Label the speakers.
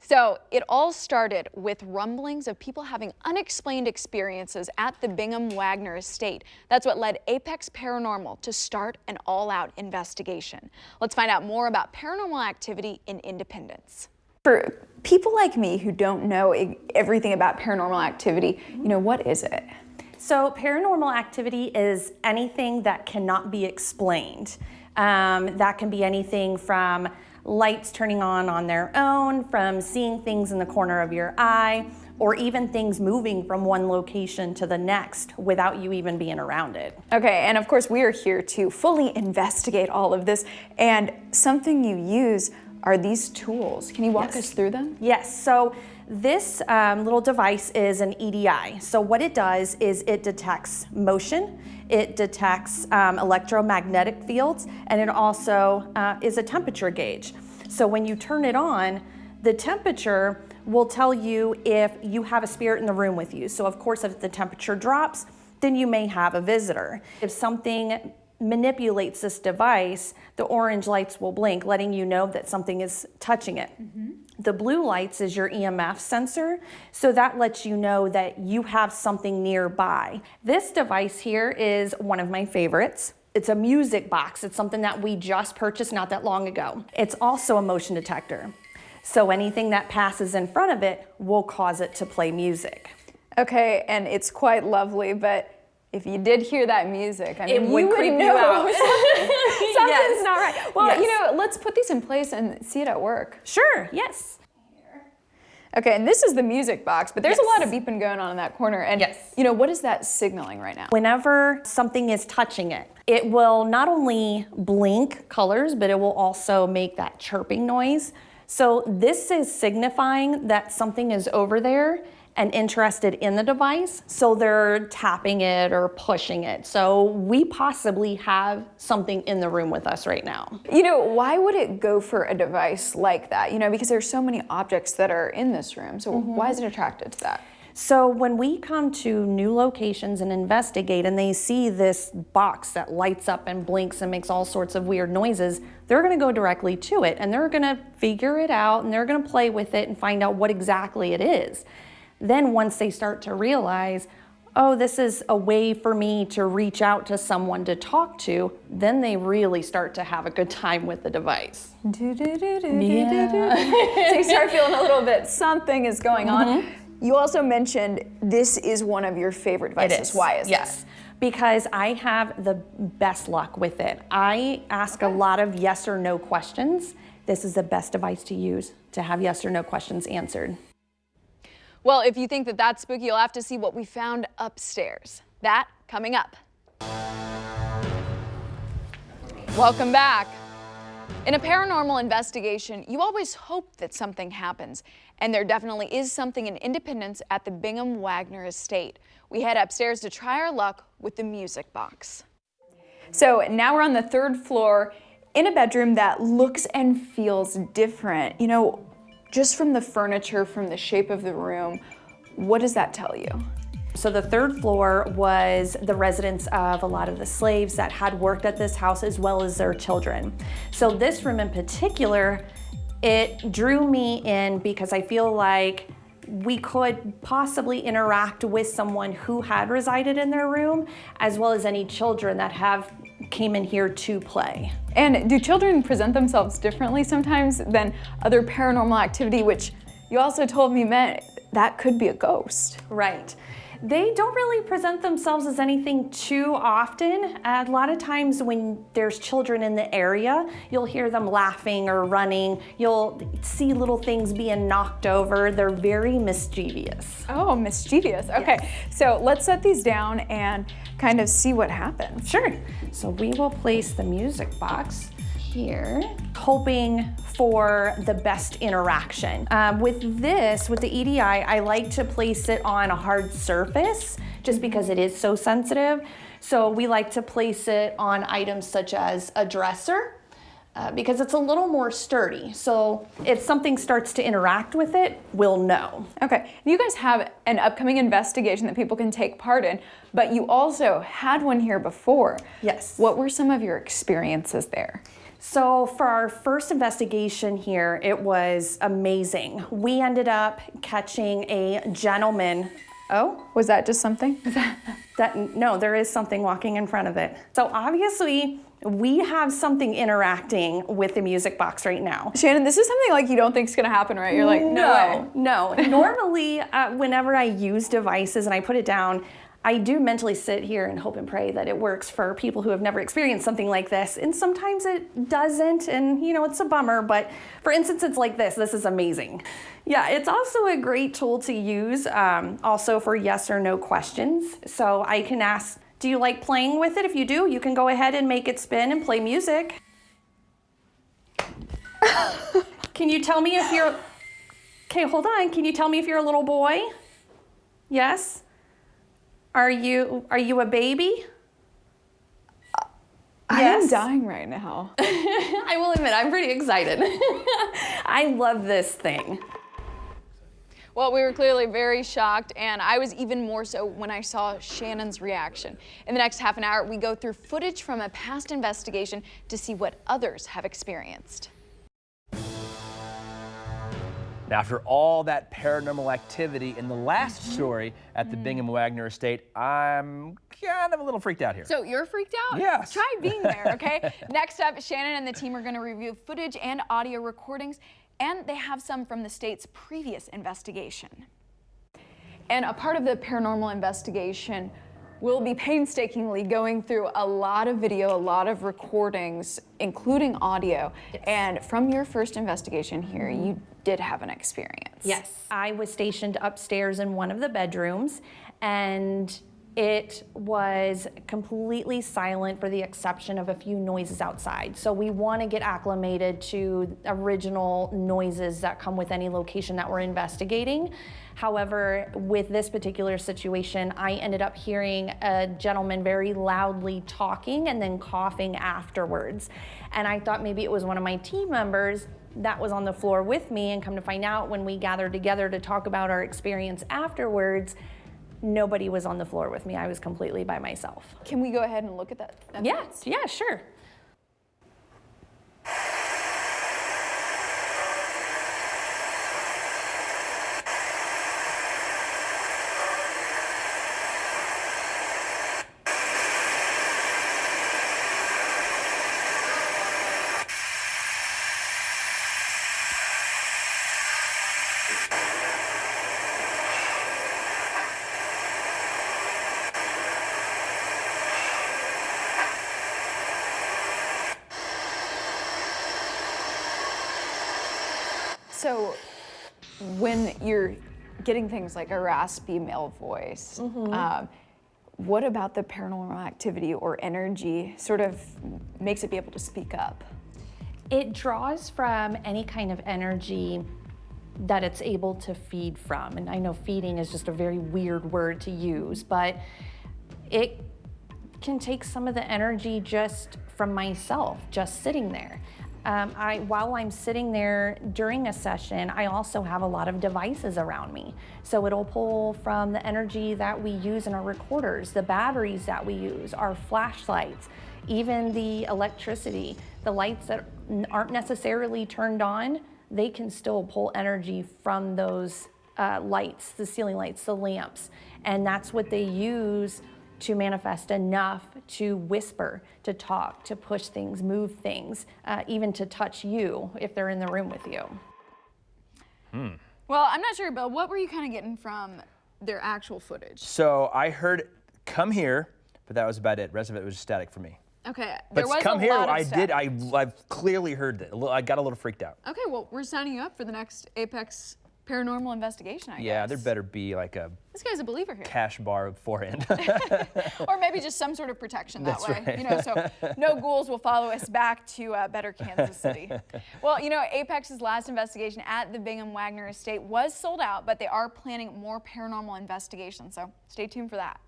Speaker 1: So it all started with rumblings of people having unexplained experiences at the Bingham-Waggoner Estate. That's what led Apex Paranormal to start an all-out investigation. Let's find out more about paranormal activity in Independence. For people like me who don't know everything about paranormal activity, what is it?
Speaker 2: So paranormal activity is anything that cannot be explained. That can be anything from lights turning on their own, from seeing things in the corner of your eye, or even things moving from one location to the next without you even being around it.
Speaker 1: Okay, and of course we are here to fully investigate all of this, and something you use are these tools. Can you walk us through them?
Speaker 2: Yes, so this little device is an EDI. So what it does is it detects motion, it detects electromagnetic fields, and it also is a temperature gauge. So when you turn it on, the temperature will tell you if you have a spirit in the room with you. So of course, if the temperature drops, then you may have a visitor. If something manipulates this device, the orange lights will blink, letting you know that something is touching it. The blue lights is your EMF sensor, so that lets you know that you have something nearby. This device here is one of my favorites. It's a music box. It's something that we just purchased not that long ago. It's also a motion detector. So anything that passes in front of it will cause it to play music.
Speaker 1: Okay, and it's quite lovely, but if you did hear that music,
Speaker 2: it would creep you out.
Speaker 1: Something's not right. Well, let's put these in place and see it at work.
Speaker 2: Sure, yes.
Speaker 1: Okay, and this is the music box, but there's a lot of beeping going on in that corner. And what is that signaling right now?
Speaker 2: Whenever something is touching it, it will not only blink colors, but it will also make that chirping noise. So this is signifying that something is over there and interested in the device, so they're tapping it or pushing it. So we possibly have something in the room with us right now.
Speaker 1: Why would it go for a device like that? Because there's so many objects that are in this room, so why is it attracted to that?
Speaker 2: So when we come to new locations and investigate and they see this box that lights up and blinks and makes all sorts of weird noises, they're gonna go directly to it and they're gonna figure it out and they're gonna play with it and find out what exactly it is. Then once they start to realize, oh, this is a way for me to reach out to someone to talk to, then they really start to have a good time with the device.
Speaker 1: So you start feeling a little bit, something is going on. You also mentioned this is one of your favorite devices.
Speaker 2: It is.
Speaker 1: Why is
Speaker 2: Yes, because I have the best luck with it. I ask a lot of yes or no questions. This is the best device to use to have yes or no questions answered.
Speaker 1: Well, if you think that that's spooky, you'll have to see what we found upstairs. That coming up. Welcome back. In a paranormal investigation, you always hope that something happens, and there definitely is something in Independence at the Bingham-Waggoner Estate. We head upstairs to try our luck with the music box. So now we're on the 3rd floor in a bedroom that looks and feels different. Just from the furniture, from the shape of the room, what does that tell you?
Speaker 2: So the 3rd floor was the residence of a lot of the slaves that had worked at this house as well as their children. So this room in particular, it drew me in because I feel like we could possibly interact with someone who had resided in their room, as well as any children that came in here to play.
Speaker 1: And do children present themselves differently sometimes than other paranormal activity, which you also told me meant that could be a ghost?
Speaker 2: Right. They don't really present themselves as anything too often. A lot of times when there's children in the area, you'll hear them laughing or running. You'll see little things being knocked over. They're very mischievous.
Speaker 1: Oh, mischievous. Okay, yes. So let's set these down and kind of see what happens.
Speaker 2: Sure. So we will place the music box here, hoping for the best interaction. With the EDI, I like to place it on a hard surface just because it is so sensitive. So we like to place it on items such as a dresser because it's a little more sturdy. So if something starts to interact with it, we'll know.
Speaker 1: Okay, you guys have an upcoming investigation that people can take part in, but you also had one here before.
Speaker 2: Yes.
Speaker 1: What were some of your experiences there?
Speaker 2: So for our first investigation here, it was amazing. We ended up catching a gentleman. Oh,
Speaker 1: Was that just something?
Speaker 2: no, there is something walking in front of it. So obviously we have something interacting with the music box right now.
Speaker 1: Shannon, this is something like you don't think is gonna happen, right? You're like, no way.
Speaker 2: No. Normally, whenever I use devices and I put it down, I do mentally sit here and hope and pray that it works for people who have never experienced something like this. And sometimes it doesn't, and it's a bummer, but for instances like this is amazing. Yeah, it's also a great tool to use also for yes or no questions. So I can ask, do you like playing with it? If you do, you can go ahead and make it spin and play music. Can you tell me if you're, okay, hold on. Can you tell me if you're a little boy? Yes? Are you a baby?
Speaker 1: I am dying right now.
Speaker 2: I will admit, I'm pretty excited. I love this thing.
Speaker 1: Well, we were clearly very shocked, and I was even more so when I saw Shannon's reaction. In the next half an hour, we go through footage from a past investigation to see what others have experienced.
Speaker 3: After all that paranormal activity in the last story at the Bingham-Waggoner Estate, I'm kind of a little freaked out here.
Speaker 1: So you're freaked out?
Speaker 3: Yes.
Speaker 1: Try being there, okay? Next up, Shannon and the team are going to review footage and audio recordings, and they have some from the state's previous investigation. And a part of the paranormal investigation will be painstakingly going through a lot of video, a lot of recordings, including audio.
Speaker 2: Yes.
Speaker 1: And from your first investigation here, you did have an experience.
Speaker 2: Yes. I was stationed upstairs in one of the bedrooms, and it was completely silent for the exception of a few noises outside. So we want to get acclimated to original noises that come with any location that we're investigating. However, with this particular situation, I ended up hearing a gentleman very loudly talking and then coughing afterwards. And I thought maybe it was one of my team members that was on the floor with me, and come to find out when we gathered together to talk about our experience afterwards, nobody was on the floor with me. I was completely by myself.
Speaker 1: Can we go ahead and look at that?
Speaker 2: Yeah, sure.
Speaker 1: So when you're getting things like a raspy male voice, what about the paranormal activity or energy sort of makes it be able to speak up?
Speaker 2: It draws from any kind of energy that it's able to feed from. And I know feeding is just a very weird word to use, but it can take some of the energy just from myself, just sitting there. While I'm sitting there during a session, I also have a lot of devices around me. So it'll pull from the energy that we use in our recorders, the batteries that we use, our flashlights, even the electricity, the lights that aren't necessarily turned on, they can still pull energy from those lights, the ceiling lights, the lamps. And that's what they use to manifest enough to whisper, to talk, to push things, move things, even to touch you if they're in the room with you.
Speaker 1: Well, I'm not sure, Bill, what were you kind of getting from their actual footage?
Speaker 3: So I heard come here, but that was about it. The rest of it was just static for me.
Speaker 1: Okay,
Speaker 3: But
Speaker 1: there was
Speaker 3: come
Speaker 1: a
Speaker 3: here,
Speaker 1: lot of
Speaker 3: I've clearly heard that. I got a little freaked out.
Speaker 1: Okay, well, we're signing you up for the next Apex Paranormal investigation, I guess.
Speaker 3: Yeah, there better be like a
Speaker 1: This guy's a believer here.
Speaker 3: cash bar beforehand.
Speaker 1: Or maybe just some sort of protection that
Speaker 3: That's
Speaker 1: way.
Speaker 3: right.
Speaker 1: You know, so no ghouls will follow us back to better Kansas City. Well, you know, Apex's last investigation at the Bingham-Waggoner Estate was sold out, but they are planning more paranormal investigations, so stay tuned for that.